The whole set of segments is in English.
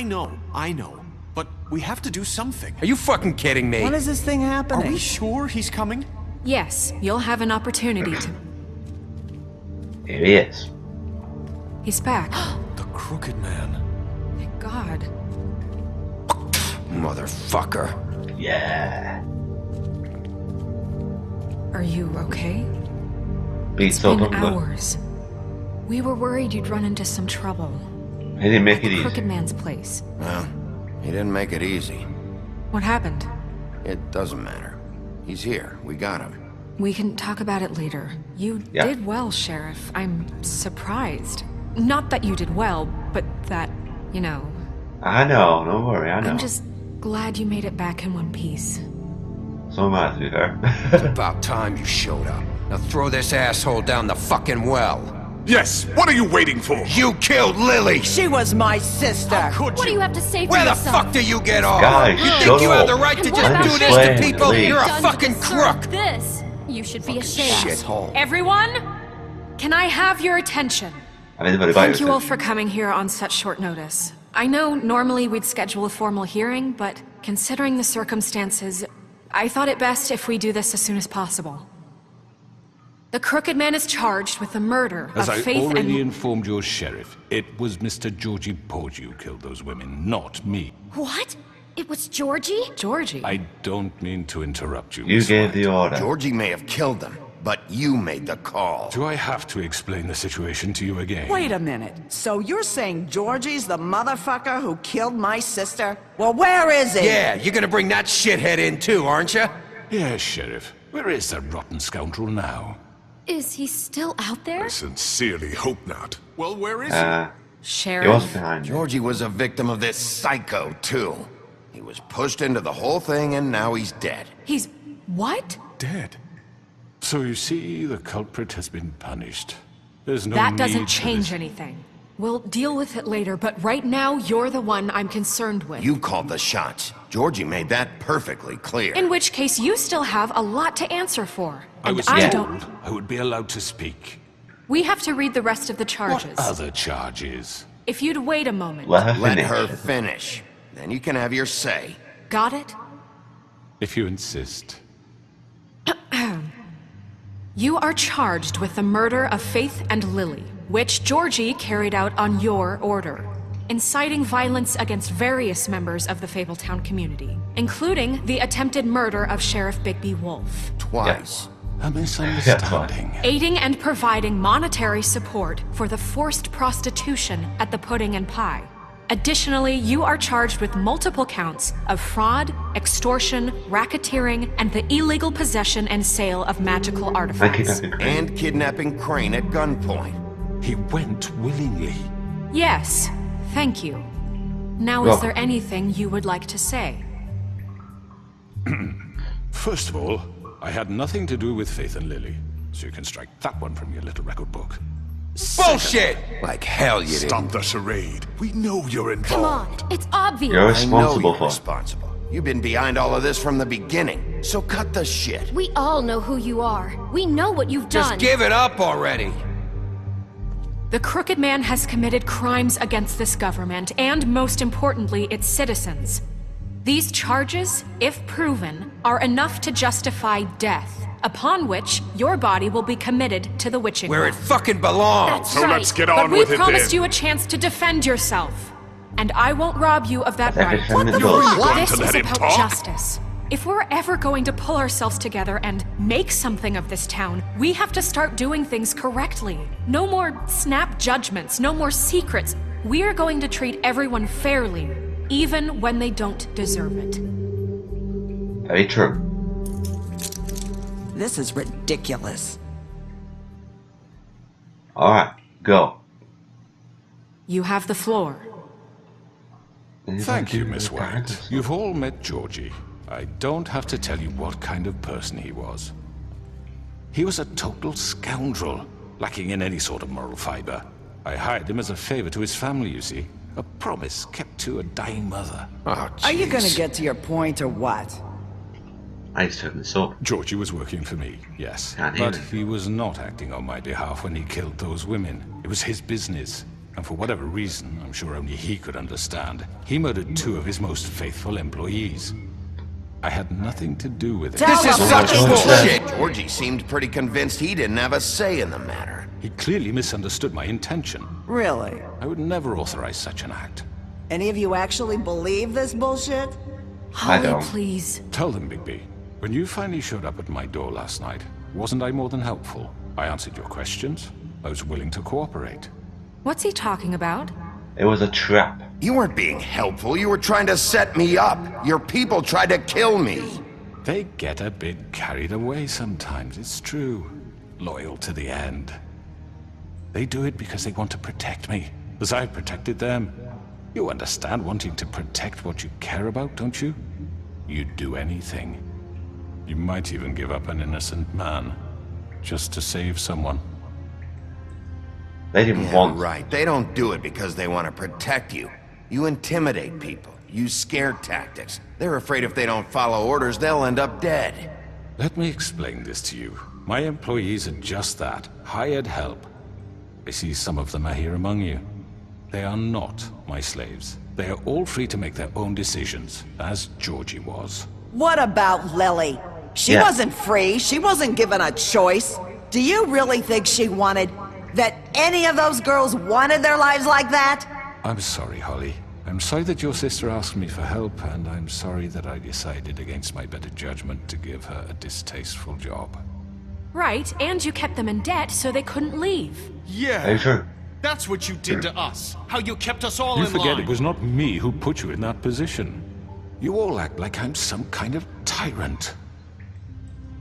I know. But we have to do something. Are you fucking kidding me? When is this thing happening? Are we sure he's coming? Yes, you'll have an opportunity to... Here he is. He's back. The Crooked Man. Thank God. Motherfucker. Yeah. Are you okay? Beats It's up been him, but hours. We were worried you'd run into some trouble. he didn't make it The easy. Crooked Man's place. Well, he didn't make it easy. What happened? It doesn't matter. He's here. We got him. We can talk about it later. You Yeah. did well, Sheriff. I'm surprised. Not that you did well, but that, you know... I know, don't worry, I know. I'm just glad you made it back in one piece. So am I, to be fair. About time you showed up. Now throw this asshole down the fucking well. Yes, what are you waiting for? You killed Lily! She was my sister. Could What do you have to say for Where the yourself? fuck do you get off? Guys, You shut think you have the up. right to And just what do about this to you? people? Please. You're a Done to fucking deserve crook! This. You should be ashamed. Shithole. Everyone, can I have your attention? I mean, but Thank you all for coming here on such short notice. I know normally we'd schedule a formal hearing, but considering the circumstances, I thought it best if we do this as soon as possible. The Crooked Man is charged with the murder As of I Faith already and... informed your sheriff, it was Mr. Georgie Porgy who killed those women, not me. What? It was Georgie? Georgie. I don't mean to interrupt you, You Miss gave White. the order. Georgie may have killed them, but you made the call. Do I have to explain the situation to you again? Wait a minute. So you're saying Georgie's the motherfucker who killed my sister? Well, where is he? Yeah, you're gonna bring that shithead in too, aren't you? Yes, Sheriff. Where is that rotten scoundrel now? Is he still out there? Sincerely hope not. Well, where is he? He was Sheriff. behind you. Georgie was a victim of this psycho, too. He was pushed into the whole thing and now he's dead. He's... what? Dead. So you see, the culprit has been punished. There's no That need doesn't for change this. anything. We'll deal with it later, but right now, you're the one I'm concerned with. You called the shots. Georgie made that perfectly clear. In which case, you still have a lot to answer for. I And was I told don't... I would be allowed to speak. We have to read the rest of the charges. What other charges? If you'd wait a moment. Let her Let finish. her finish. Then you can have your say. Got it? If you insist. You are charged with the murder of Faith and Lily, which Georgie carried out on your order, inciting violence against various members of the Fabletown community, including the attempted murder of Sheriff Bigby Wolf, Twice. A misunderstanding. aiding and providing monetary support for the forced prostitution at the Pudding and Pie. Additionally, you are charged with multiple counts of fraud, extortion, racketeering, and the illegal possession and sale of magical artifacts. And kidnapping Crane at gunpoint. He went willingly. Yes, thank you. Now, is there anything you would like to say? First of all, I had nothing to do with Faith and Lily, so you can strike that one from your little record book. Bullshit! Like hell you didn't. Stop the charade. We know you're Come involved. on, it's obvious. You're I know responsible you're for it. responsible. You've been behind all of this from the beginning. So cut the shit. We all know who you are. We know what you've Just done. give it up already. The Crooked Man has committed crimes against this government and, most importantly, its citizens. These charges, if proven, are enough to justify death, upon which your body will be committed to the witching Where it well. fucking belongs. That's So right. let's get But on we with it promised then. you a chance to defend yourself, and I won't rob you of that That's right. every 10 minutes. You're really going This to let is him about talk? justice. If we're ever going to pull ourselves together and make something of this town, we have to start doing things correctly. No more snap judgments, no more secrets. We are going to treat everyone fairly, even when they don't deserve it. Very true. This is ridiculous. Alright, go. You have the floor. Thank you, Miss White. You've all met Georgie. I don't have to tell you what kind of person he was. He was a total scoundrel, lacking in any sort of moral fiber. I hired him as a favor to his family, you see. A promise kept to a dying mother. Oh, Are you gonna jeez. get to your point or what? I just took this up. Georgie was working for me, yes. Can't hear But him. he was not acting on my behalf when he killed those women. It was his business. And for whatever reason, I'm sure only he could understand, he murdered 2 of his most faithful employees. I had nothing to do with it. Tell This is the such fucking bullshit! Georgie seemed pretty convinced he didn't have a say in the matter. He clearly misunderstood my intention. Really? I would never authorize such an act. Any of you actually believe this bullshit? I Holly, don't. please. Tell them, Bigby. When you finally showed up at my door last night, wasn't I more than helpful? I answered your questions. I was willing to cooperate. What's he talking about? It was a trap. You weren't being helpful, you were trying to set me up. Your people tried to kill me. They get a bit carried away sometimes, it's true. Loyal to the end. They do it because they want to protect me, as I've protected them. You understand wanting to protect what you care about, don't you? You'd do anything. You might even give up an innocent man, just to save someone. They didn't Yeah, want. right. They don't do it because they want to protect you. You intimidate people, use scare tactics. They're afraid if they don't follow orders, they'll end up dead. Let me explain this to you. My employees are just that, hired help. I see some of them are here among you. They are not my slaves. They are all free to make their own decisions, as Georgie was. What about Lily? She Yeah. wasn't free. She wasn't given a choice. Do you really think she wanted... that any of those girls wanted their lives like that? I'm sorry, Holly. I'm sorry that your sister asked me for help, and I'm sorry that I decided against my better judgment to give her a distasteful job. Right, and you kept them in debt so they couldn't leave. Very Yeah, true. that's what you did to us. How you kept us all You in forget line. it was not me who put you in that position. You all act like I'm some kind of tyrant.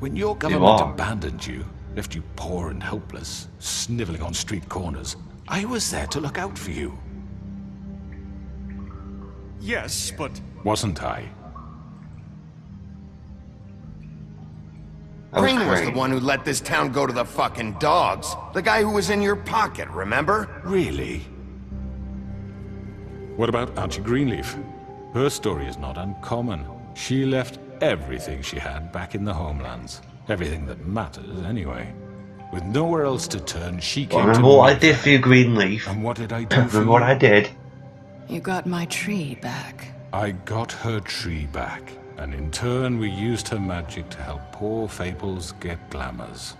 When your government are. abandoned you, left you poor and helpless, sniveling on street corners, I was there to look out for you. Yes, but Wasn't I? That was Crane was the great. one who let this town go to the fucking dogs. The guy who was in your pocket, remember? Really? What about Auntie Greenleaf? Her story is not uncommon. She left everything she had back in the homelands. Everything that matters, anyway. With nowhere else to turn, she came to Remember what I me. did for you, Greenleaf? And what did I do for Remember what you? I did? You got my tree back. I got her tree back, and in turn we used her magic to help poor Fables get glamours.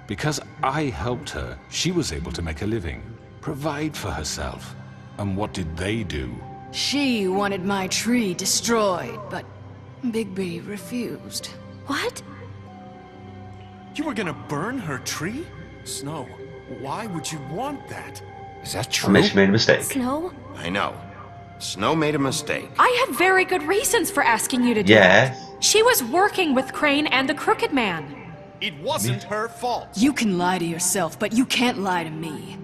Because I helped her, she was able to make a living, provide for herself. And what did they do? She wanted my tree destroyed, but Bigby refused. What? you were gonna burn her tree? Snow, why would you want that? Is that I true? made a mistake. Snow? I know. Snow made a mistake. I had very good reasons for asking you to do Yes. it. She was working with Crane and the Crooked Man. It wasn't her fault. You can lie to yourself, but you can't lie to me.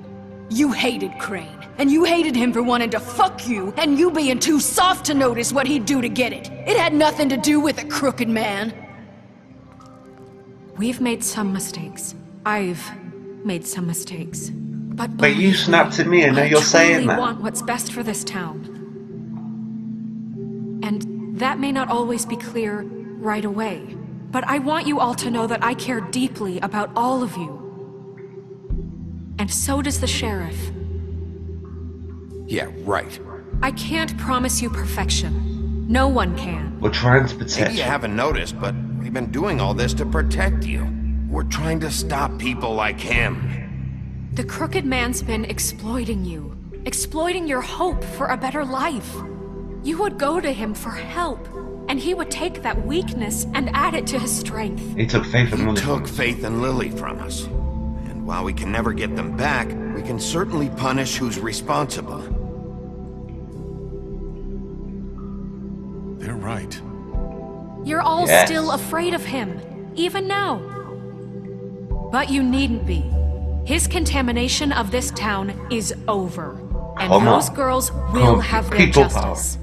You hated Crane, and you hated him for wanting to fuck you, and you being too soft to notice what he'd do to get it. It had nothing to do with a crooked man. We've made some mistakes. I've made some mistakes. But But you believe snapped me, at me and now I you're saying truly that. want what's best for this town. And that may not always be clear right away. But I want you all to know that I care deeply about all of you. And so does the sheriff. Yeah, right. I can't promise you perfection. No one can. We're trying to Maybe protect you you. haven't noticed, but we've been doing all this to protect you. We're trying to stop people like him. The Crooked Man's been exploiting you. Exploiting your hope for a better life. You would go to him for help, and he would take that weakness and add it to his strength. He took faith and He money. took Faith and Lily from us. And while we can never get them back, we can certainly punish who's responsible. They're right. You're all Yes. still afraid of him, even now. But you needn't be. His contamination of this town is over. And Come those on. girls will Come, have their people justice.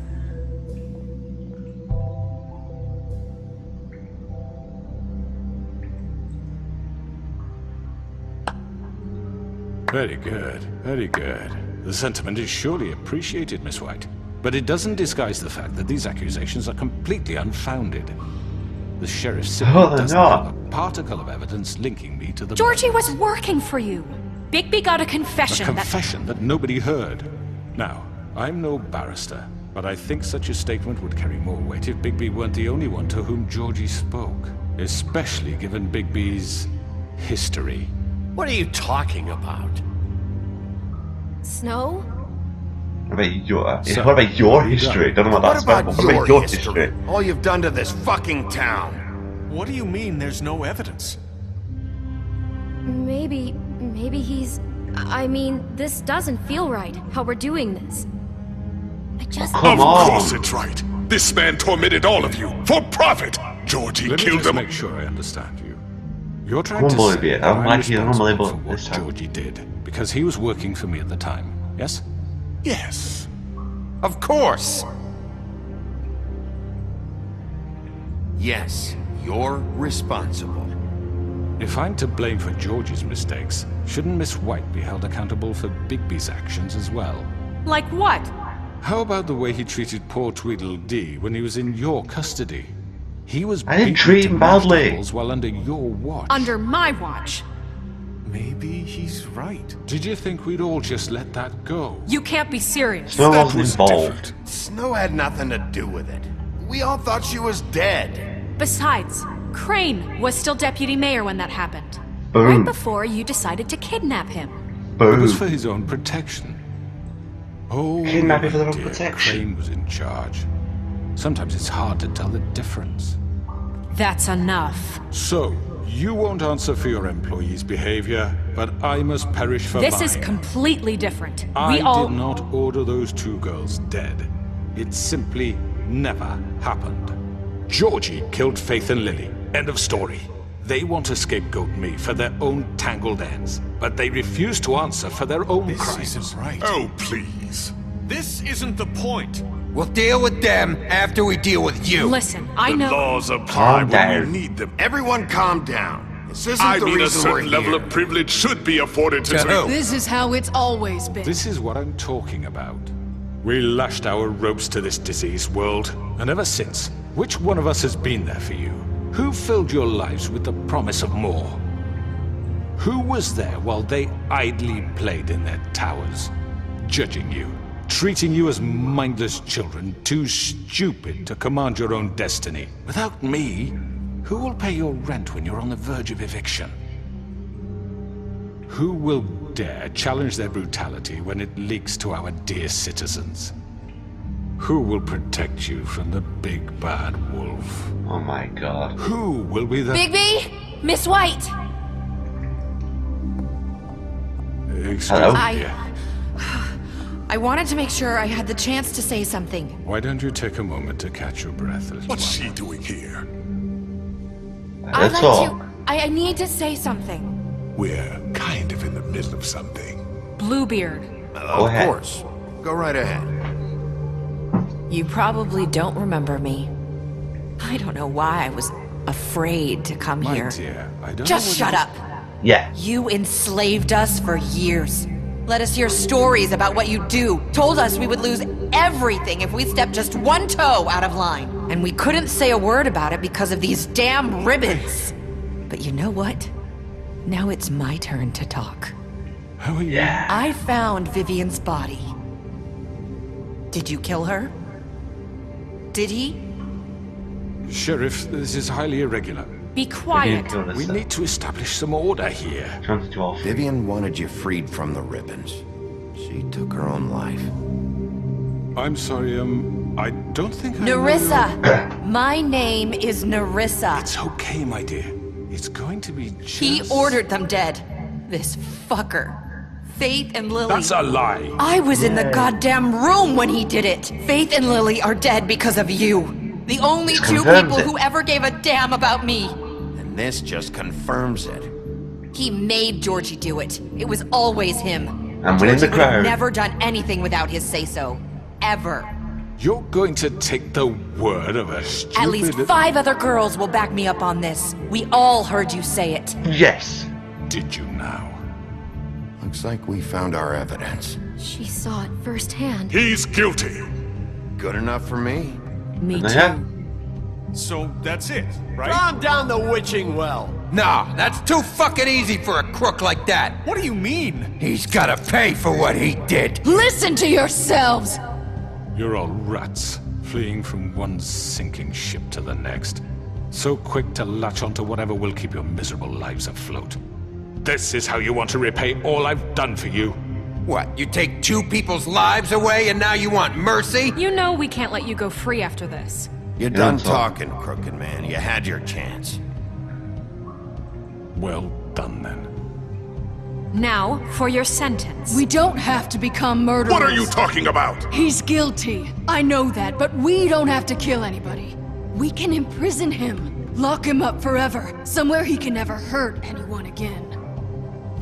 Very good, very good. The sentiment is surely appreciated, Miss White. But it doesn't disguise the fact that these accusations are completely unfounded. The sheriff simply Oh, they're doesn't not. have a particle of evidence linking me to the Georgie murders. was working for you. Bigby got a A confession confession that nobody heard. Now, I'm no barrister, but I think such a statement would carry more weight if Bigby weren't the only one to whom Georgie spoke. Especially given Bigby's history. What are you talking about? Snow? What about your, So, what about your you history? done? Don't know what What that's about. about What your about your history? history? All you've done to this fucking town. What do you mean there's no evidence? Maybe he's... I mean, this doesn't feel right, how we're doing this. I just... Come Of on. course it's right. This man tormented all of you for profit. Georgie Let me killed just him. make sure I understand you. You're trying Come to on, say Olivia. that I'm I'm like you, I'm responsible labeled for what this time. Georgie did, because he was working for me at the time, yes? Yes. Of course. Yes, you're responsible. If I'm to blame for Georgie's mistakes, shouldn't Miss White be held accountable for Bigby's actions as well? Like what? How about the way he treated poor Tweedledee when he was in your custody? He was I didn't beaten treat to him badly. mothballs while under your watch. Under my watch. Maybe he's right. Did you think we'd all just let that go? You can't be serious. Snow That wasn't was involved. different. Snow had nothing to do with it. We all thought she was dead. Besides, Crane was still deputy mayor when that happened. Boom. Right before you decided to kidnap him. It Boom. was for his own protection. Oh, Kidnapping for their own dear, protection. Crane was in charge. Sometimes it's hard to tell the difference. That's enough. So, you won't answer for your employees' behavior, but I must perish for This mine. is completely different. I We all... did not order those two girls dead. It simply never happened. Georgie killed Faith and Lily. End of story. They want to scapegoat me for their own tangled ends, but they refuse to answer for their own This crimes. isn't right. Oh, please. This isn't the point. We'll deal with them after we deal with you. Listen, I The know... laws apply Calm when down. we need them. Everyone calm down. This isn't I the mean, a reason we're certain level here. of privilege should be afforded to... To who? This is how it's always been. This is what I'm talking about. We lashed our ropes to this diseased world, and ever since, which one of us has been there for you? Who filled your lives with the promise of more? Who was there while they idly played in their towers, judging you, treating you as mindless children, too stupid to command your own destiny? Without me, who will pay your rent when you're on the verge of eviction? Who will dare challenge their brutality when it leaks to our dear citizens? Who will protect you from the big bad wolf? Oh my god. Who will be the... Bigby! Miss White! Excuse Hello? me, dear. I wanted to make sure I had the chance to say something. Why don't you take a moment to catch your breath, little What's one? she doing here? I'd That's like all. to... I need to say something. We're kind of in the middle of something. Bluebeard. Go Of ahead. course. Go right ahead. You probably don't remember me. I don't know why I was afraid to come My here. dear, I don't Just know shut whether- up. Yeah. You enslaved us for years. Let us hear stories about what you do. Told us we would lose everything if we stepped just one toe out of line. And we couldn't say a word about it because of these damn ribbons. But you know what? Now it's my turn to talk. How are you? Yeah. I found Vivian's body. Did you kill her? Did he? Sheriff, this is highly irregular. Be quiet. We need to establish some order here. Trying to do all Vivian wanted you freed from the ribbons. She took her own life. I'm sorry, I don't think I... Nerissa! My name is Nerissa. It's okay, my dear. It's going to be just... He ordered them dead. This fucker. Faith and Lily. That's a lie. I was in the goddamn room when he did it. Faith and Lily are dead because of you. The only This two confirms people it. who ever gave a damn about me. And this just confirms it. He made Georgie do it. It was always him. I'm winning the Georgie would have crowd. never done anything without his say-so. Ever. You're going to take the word of a stupid... At least 5 other girls will back me up on this. We all heard you say it. Yes. Did you now? Looks like we found our evidence. She saw it firsthand. He's guilty. Good enough for me. Me too. Yeah. So that's it, right? Calm down the witching well. No, that's too fucking easy for a crook like that. What do you mean? He's gotta pay for what he did. Listen to yourselves! You're all rats, fleeing from one sinking ship to the next. So quick to latch onto whatever will keep your miserable lives afloat. This is how you want to repay all I've done for you? What, you take two people's lives away and now you want mercy? You know we can't let you go free after this. You're done talking, Crooked Man. You had your chance. Well done, then. Now, for your sentence. We don't have to become murderers. What are you talking about? He's guilty. I know that, but we don't have to kill anybody. We can imprison him. Lock him up forever. Somewhere he can never hurt anyone again.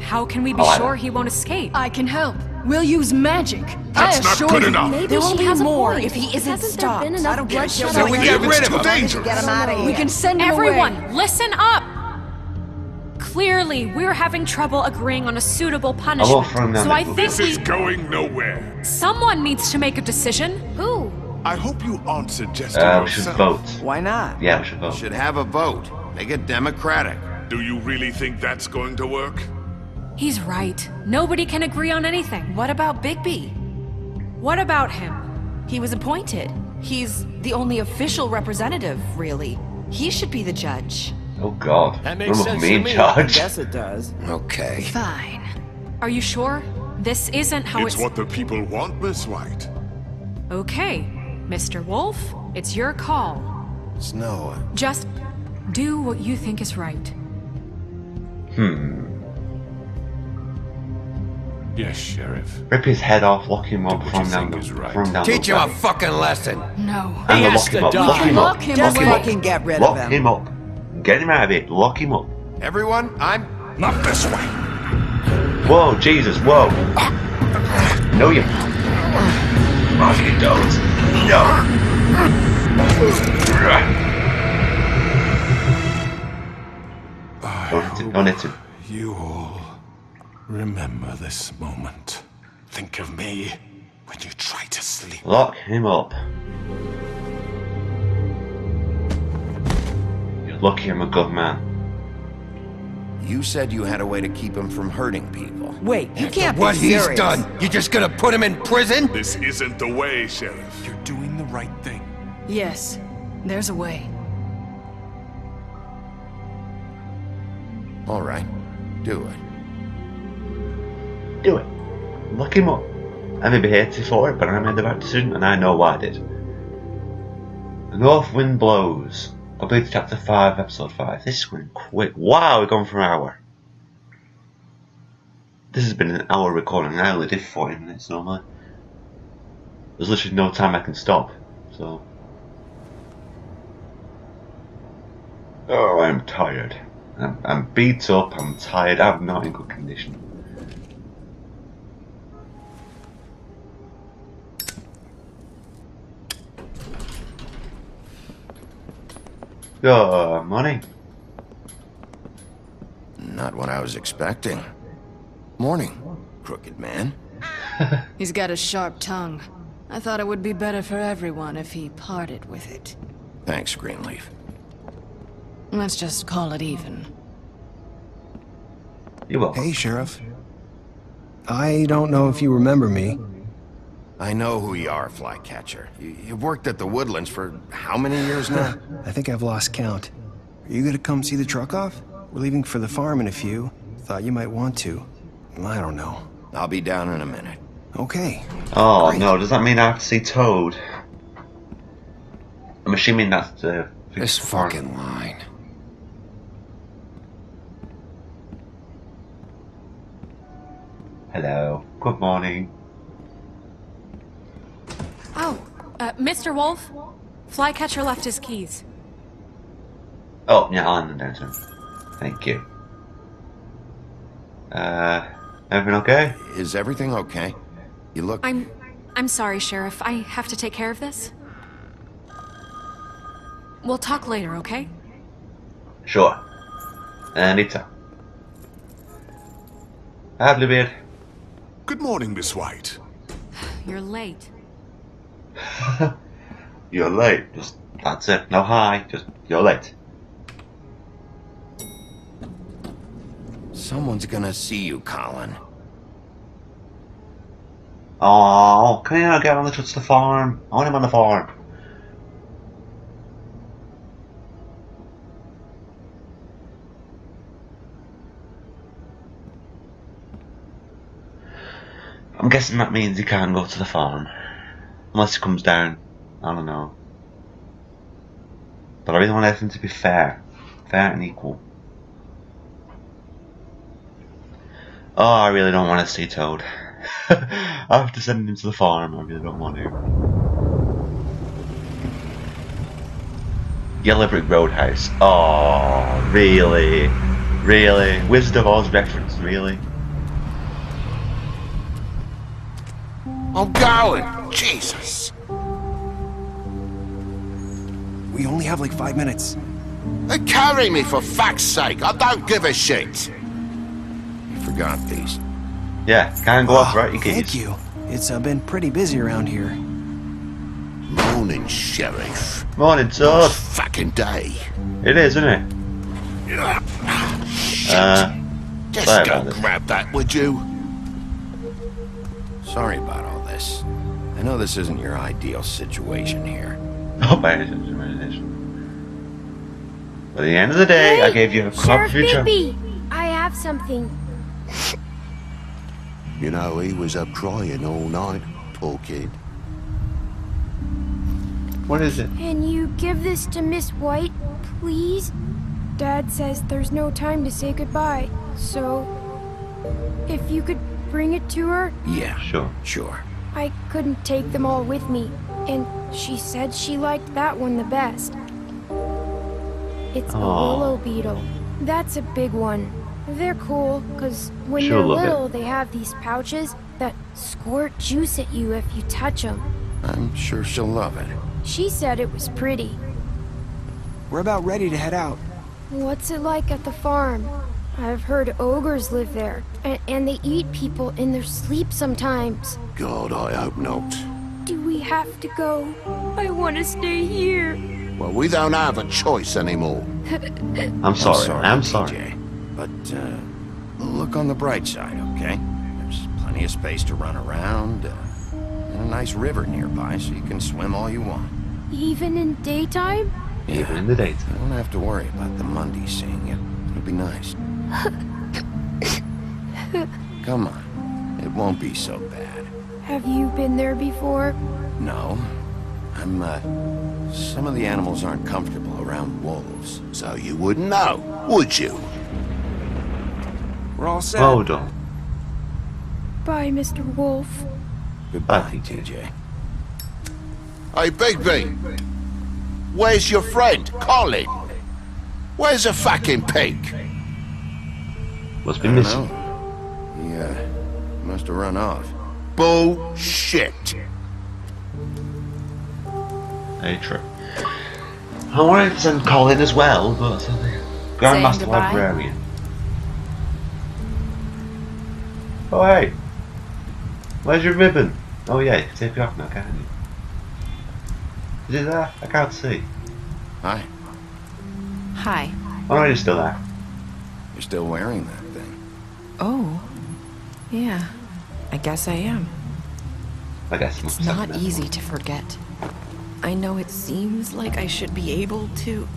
How can we be sure he won't escape? I can help. We'll use magic. That's I not assure good you. enough. Maybe There will she be has a more point. if he isn't Hasn't there stopped. been I enough don't get bloodshed it. So we already? get rid of It's too him. dangerous. Get him out of here. We can send him Everyone, away. listen up! Clearly, we're having trouble agreeing on a suitable throw punishment. him down So the I book. think This is going nowhere. someone needs to make a decision. Who? I hope you answer just We should vote. Why not? Yeah, we should vote. Should have a vote. Make it democratic. Do you really think that's going to work? He's right. Nobody can agree on anything. What about Bigby? What about him? He was appointed. He's the only official representative, really. He should be the judge. Oh god. That makes Remember sense me to in me. charge. Yes, it does. Okay. Fine. Are you sure? This isn't how It's what the people want, Miss White. Okay, Mr. Wolf, it's your call. Snow. Just do what you think is right. Yes, Sheriff. Rip his head off, lock him up, Do what throw him you down think the is right. throw him down Teach the him a valley. fucking lesson. No. And He then has lock him to up. die. Lock him up. Lock him Just away. fucking get rid of Lock him. him up. Get him out of it. Lock him up. Everyone, I'm... Not this way! Whoa, Jesus, whoa. No, you. Off you don't. No. Don't hit him. You all remember this moment. Think of me when you try to sleep. Lock him up. You're lucky I'm a good man. You said you had a way to keep him from hurting people. Wait, you can't What be he's serious. done, you just gonna put him in prison? This isn't the way, Sheriff. You're doing the right thing. Yes, there's a way. All right. Do it. Do it. Lock him up. I may be hated for it, but I made the right decision and I know why I did. The North Wind Blows. Complete chapter 5, episode 5. This is going quick. Wow, we've gone for an hour. This has been an hour recording. I only did 40 minutes normally. There's literally no time I can stop. So. Oh, I'm tired. I'm beat up, I'm tired, I'm not in good condition. Good morning. Not what I was expecting. Morning, Crooked Man. He's got a sharp tongue. I thought it would be better for everyone if he parted with it. Thanks, Greenleaf. Let's just call it even. You're welcome. Hey, Sheriff. I don't know if you remember me. I know who you are, Flycatcher. You've worked at the Woodlands for how many years now? I think I've lost count. Are you gonna come see the truck off? We're leaving for the farm in a few. Thought you might want to. I don't know. I'll be down in a minute. Okay. Oh Great. no, does that mean I have to see Toad? I'm assuming that's the... This fucking line. Hello. Good morning. Oh, Mr. Wolf? Flycatcher left his keys. Oh, yeah, I'll hand them down to him. Thank you. Everything okay? Is everything okay? You look... I'm sorry, Sheriff. I have to take care of this. We'll talk later, okay? Sure. Anytime. Hi, Bluebeard. Good morning, Miss White. You're late. You're late. Just, that's it. No hi. Just, you're late. Someone's gonna see you, Colin. Oh, can you not get on the touch the farm? I want him on the farm. I'm guessing that means he can't go to the farm. Unless he comes down. I don't know. But I really want everything to be fair. Fair and equal. Oh, I really don't want to see Toad. I have to send him to the farm. I really don't want to. Yellow Brick Roadhouse. Oh, really? Really? Wizard of Oz reference, really? I'm going! Jesus! We only have like 5 minutes. Carry me for fuck's sake! I don't give a shit! You forgot these. Yeah, can't go off right, you keys. Thank you. It's been pretty busy around here. Morning, Sheriff. Morning, Toad. Fucking day. It is, isn't it? Just sorry go about this. grab that, would you? Sorry about all this. I know this isn't your ideal situation here. Oh, by any stretch of the imagination. But at the end of the day, I gave you a crop future. Bigby, I have something. You know, he was up crying all night, poor kid. What is it? Can you give this to Miss White, please? Dad says there's no time to say goodbye, so if you could bring it to her? Yeah, sure. I couldn't take them all with me, and she said she liked that one the best. It's a willow beetle. That's a big one. They're cool, because when She'll they're love it. little, they have these pouches that squirt juice at you if you touch them. I'm sure she'll love it. She said it was pretty. We're about ready to head out. What's it like at the farm? I've heard ogres live there, and they eat people in their sleep sometimes. God, I hope not. Do we have to go? I want to stay here. Well, we don't have a choice anymore. I'm sorry. TJ. But, look on the bright side, okay? There's plenty of space to run around, and a nice river nearby, so you can swim all you want. Even in daytime? Yeah. Even in the daytime. You don't have to worry about the Mundies seeing you. It'll be nice. Come on. It won't be so bad. Have you been there before? No. Some of the animals aren't comfortable around wolves. So you wouldn't know, would you? We're all set. Well done. Bye, Mr. Wolf. Goodbye, TJ. Hey, Bigby. Where's your friend, Colin? Where's the fucking pig? Must be missing. He, must have run off. Bullshit. Very true. I wanted to send Colin as well, but Grandmaster goodbye? Librarian. Oh hey, where's your ribbon? Oh yeah, you can take it off now, can't you? Is it there? I can't see. Hi. Hi. Oh no, you're still there. You're still wearing that thing. Oh. Yeah. I guess I am. I guess It's not easy to forget. I know it seems like I should be able to.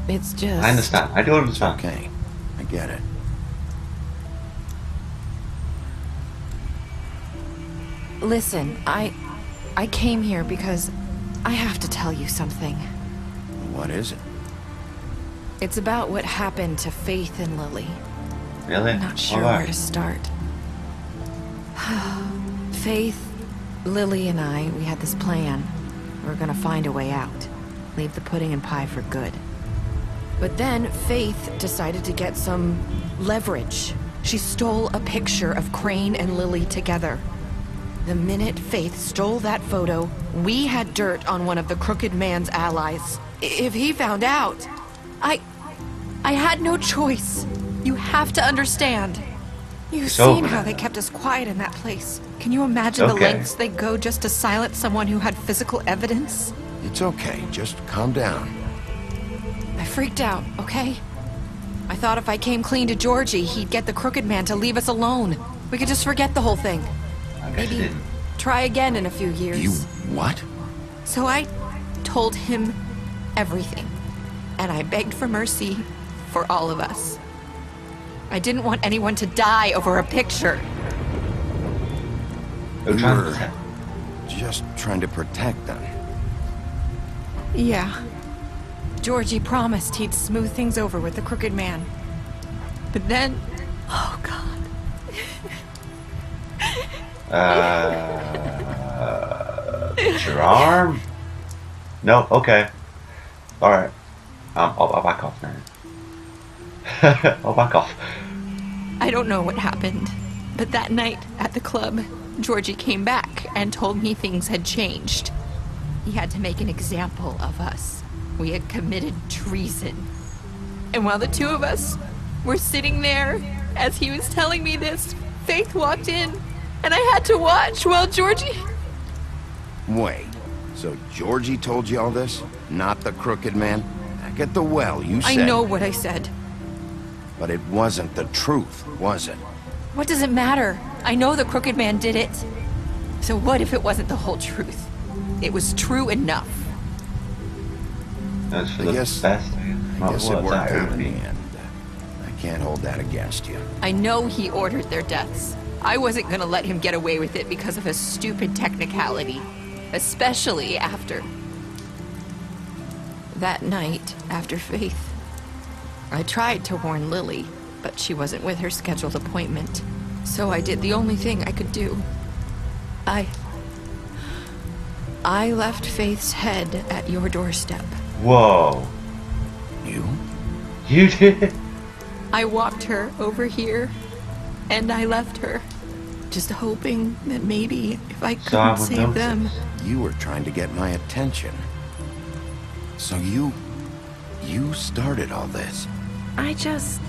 It's just... I understand. I do understand. Okay. I get it. Listen, I came here because I have to tell you something. What is it? It's about what happened to Faith and Lily. Really? I'm not sure where to start. Faith, Lily, and I, we had this plan. We were gonna find a way out. Leave the pudding and pie for good. But then Faith decided to get some leverage. She stole a picture of Crane and Lily together. The minute Faith stole that photo, we had dirt on one of the Crooked Man's allies. If he found out, I had no choice. You have to understand. You've seen how they kept us quiet in that place. Can you imagine the lengths they go just to silence someone who had physical evidence? It's okay. Just calm down. I freaked out, okay? I thought if I came clean to Georgie, he'd get the Crooked Man to leave us alone. We could just forget the whole thing. I guess Maybe try again in a few years. You what? So I told him everything. And I begged for mercy for all of us. I didn't want anyone to die over a picture. You were just trying to protect them. Yeah. Georgie promised he'd smooth things over with the Crooked Man. But then... Oh, God. Your arm? No, okay. Alright. I'll back off now. I'll back off. I don't know what happened, but that night at the club, Georgie came back and told me things had changed. He had to make an example of us. We had committed treason. And while the two of us were sitting there, as he was telling me this, Faith walked in, and I had to watch while Georgie... Wait, so Georgie told you all this? Not the Crooked Man? Back at the well, you said... I know what I said. But it wasn't the truth, was it? What does it matter? I know the Crooked Man did it. So what if it wasn't the whole truth? It was true enough. That's for the best. I guess it worked out in the end. I can't hold that against you. I know he ordered their deaths. I wasn't gonna let him get away with it because of a stupid technicality. Especially after... that night, after Faith. I tried to warn Lily, but she wasn't with her scheduled appointment. So I did the only thing I could do. I left Faith's head at your doorstep. Whoa. You? You did? I walked her over here, and I left her. Just hoping that maybe if I couldn't save them... You were trying to get my attention. So you started all this. I just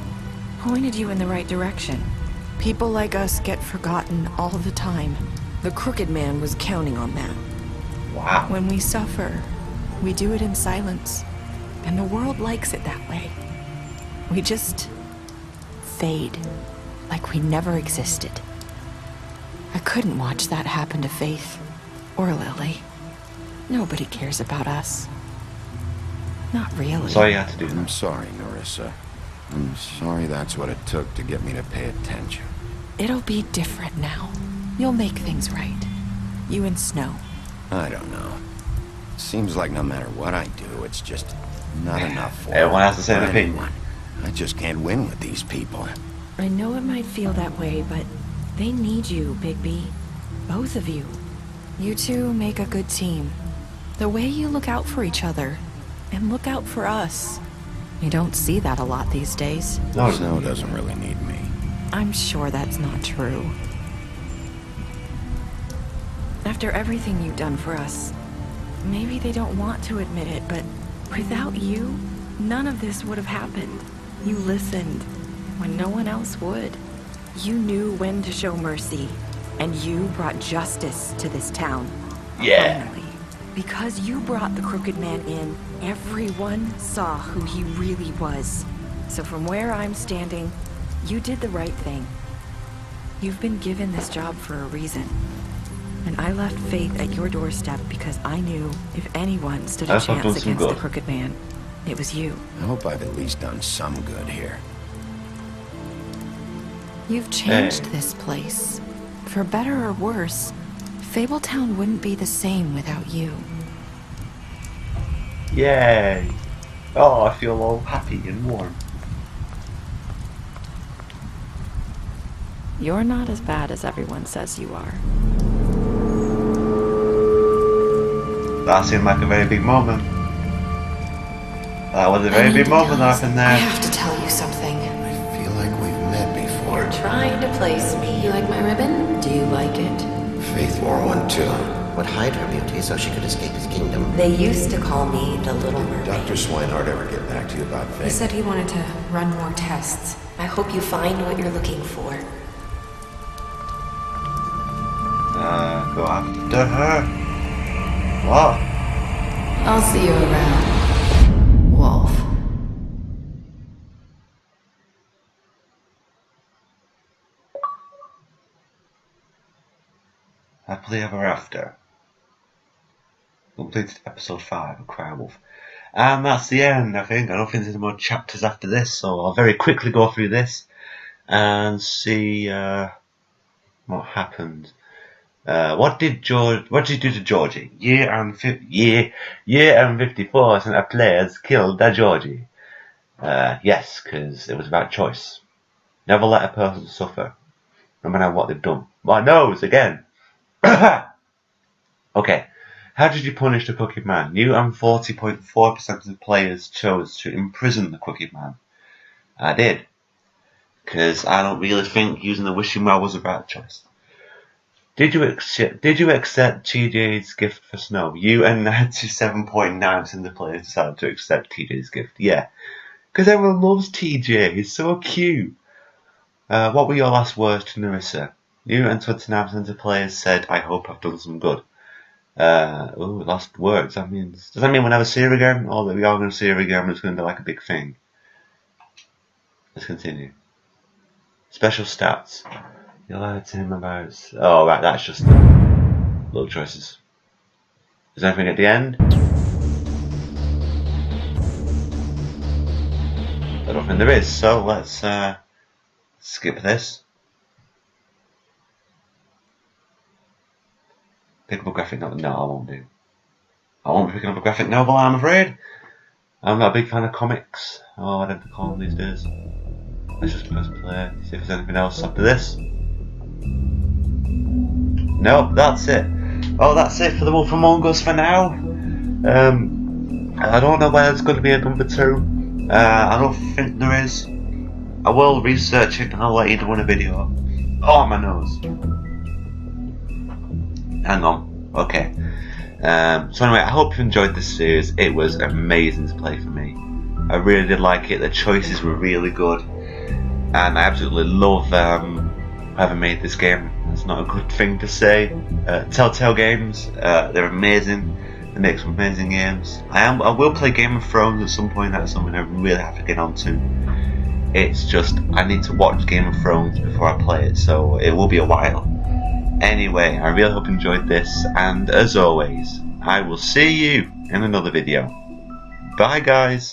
pointed you in the right direction. People like us get forgotten all the time. The Crooked Man was counting on that. Wow. When we suffer, we do it in silence. And the world likes it that way. We just fade, like we never existed. I couldn't watch that happen to Faith, or Lily. Nobody cares about us. Not really. So you had to do that. I'm sorry, Nerissa. I'm sorry that's what it took to get me to pay attention. It'll be different now. You'll make things right. You and Snow. I don't know. Seems like no matter what I do, it's just not enough for everyone has the same opinion. anyone. I just can't win with these people. I know it might feel that way, but they need you, Bigby. Both of you. You two make a good team. The way you look out for each other, and look out for us. You don't see that a lot these days. No, Snow doesn't really need me. I'm sure that's not true. After everything you've done for us, maybe they don't want to admit it, but without you, none of this would have happened. You listened when no one else would. You knew when to show mercy, and you brought justice to this town. Yeah. Finally. Because you brought the Crooked Man in, everyone saw who he really was. So from where I'm standing, you did the right thing. You've been given this job for a reason. And I left Faith at your doorstep because I knew if anyone stood a chance against the Crooked Man, it was you. I hope I've at least done some good here. You've changed this place. For better or worse, Fabletown wouldn't be the same without you. Yay! Oh, I feel all happy and warm. You're not as bad as everyone says you are. That seemed like a very big moment. That was a very big moment that happened there. I have to tell you something. I feel like we've met before. You're trying to place me. You like my ribbon? Do you like it? Faith wore one too. Would hide her beauty so she could escape his kingdom. They used to call me the Little Mermaid. Dr. Swinehart ever get back to you about Faith? He said he wanted to run more tests. I hope you find what you're looking for. Go after her. What? I'll see you around, Wolf. Happily Ever After. Completed episode 5 of Cry Wolf. And that's the end, I think. I don't think there's any more chapters after this, so I'll very quickly go through this and see what happened. What did you do to Georgie? Year and 54% of players killed a Georgie. Yes, because it was about choice. Never let a person suffer, no matter what they've done. My nose again. Okay. How did you punish the Crooked Man? You and 40.4% of the players chose to imprison the Crooked Man. I did. Because I don't really think using the wishing well was a bad choice. Did you accept TJ's gift for Snow? You and 97.9% of the players decided to accept TJ's gift. Yeah. Because everyone loves TJ. He's so cute. What were your last words to Nerissa? You and 29% of the players said, I hope I've done some good. Last words. Does that mean we'll never see her again? Or that we are going to see her again and it's going to be like a big thing? Let's continue. Special stats. You lied to him about... Oh, right, that's just little choices. Is there anything at the end? I don't think there is, so let's skip this. Pick up a graphic novel. No, I won't do. I won't be picking up a graphic novel, I'm afraid. I'm not a big fan of comics, or whatever they call them these days. Let's just press play, see if there's anything else after this. Nope, that's it. Oh, that's it for The Wolf Among Us for now. I don't know whether there's going to be a number 2. I don't think there is. I will research it and I'll let you know in a video. Oh, my nose. Hang on. Okay. So anyway, I hope you enjoyed this series. It was amazing to play for me. I really did like it. The choices were really good. And I absolutely love having made this game. That's not a good thing to say. Telltale Games, they're amazing. They make some amazing games. I will play Game of Thrones at some point. That's something I really have to get onto. It's just, I need to watch Game of Thrones before I play it, so it will be a while. Anyway, I really hope you enjoyed this, and as always, I will see you in another video. Bye guys!